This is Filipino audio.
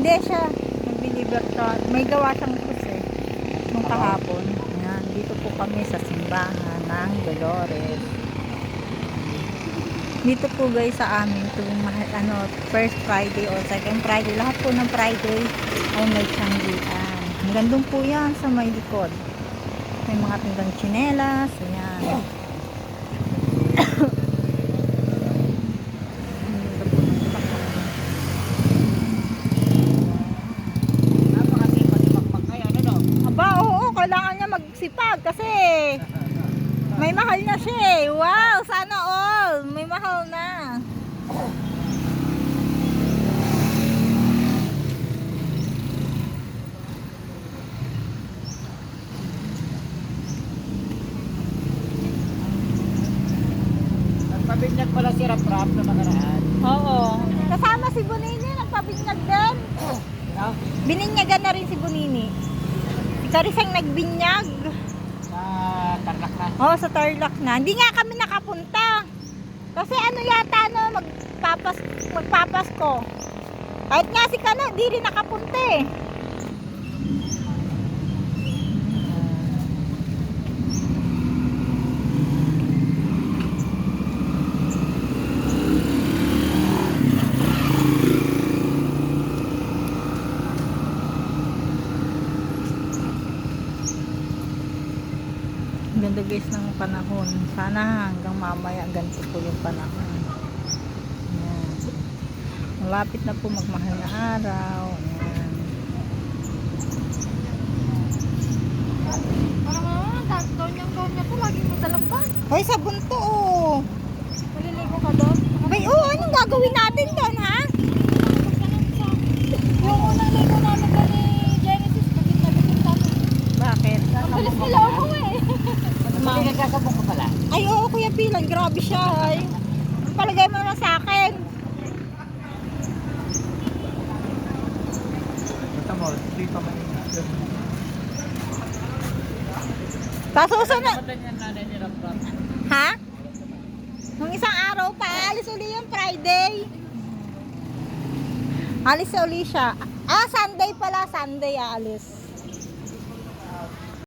Hindi siya. Nag-deliver siya. May gawa siyang krus eh. Nung kahapon. Ayan. Dito po kami sa simbahan ng Dolores. Dito po guys sa amin tuwing first Friday or second Friday, lahat po ng Friday ay may tiyanggian. Hanggang doon po yan sa may likod. May mga tindang tsinelas. Ayan. Aba, oo, kailangan niya magsipag kasi may mahal na siya eh. Wow, sana all. May mahal na. Nagpabinyag pala si Rap-Rap na nakaraan. Oo. Kasama si Bonini, nagpabinyag din. Bininyagan na rin si Bonini. Si Karisang nagbinyag. Sa Tarlac na. Oo, sa Tarlac na. Hindi nga kami nakapunta. Kasi ano yata, magpapasko. Kahit nga si Kano, di rin nakapunta eh. Ganda guys ng panahon. Sana hanggang mamaya ganito po yung panahon. Ayan. Malapit na po magmahal na araw. Ayan. Parang daw niya po laging madalampan. Hoy, sabon to oh. Maliligo ka doon? Bay, oh, anong gagawin natin doon ha? Yung unang ligo namin doon ni Genesis, bakit nabigit namin? Bakit? Ang bilis nila umuwi. Hindi nagkasabong ka pala. Ay, oo, Kuya Pilan, grabe siya ay. Palagay mo naman sa akin. Ito mo, hindi pa man. Sa susunod. Patan yan nanay ni Rap-Rap. Ha? Nung isang araw pa, alis uli yung Friday. Alis uli siya. Ah, Sunday pala, Sunday aalis.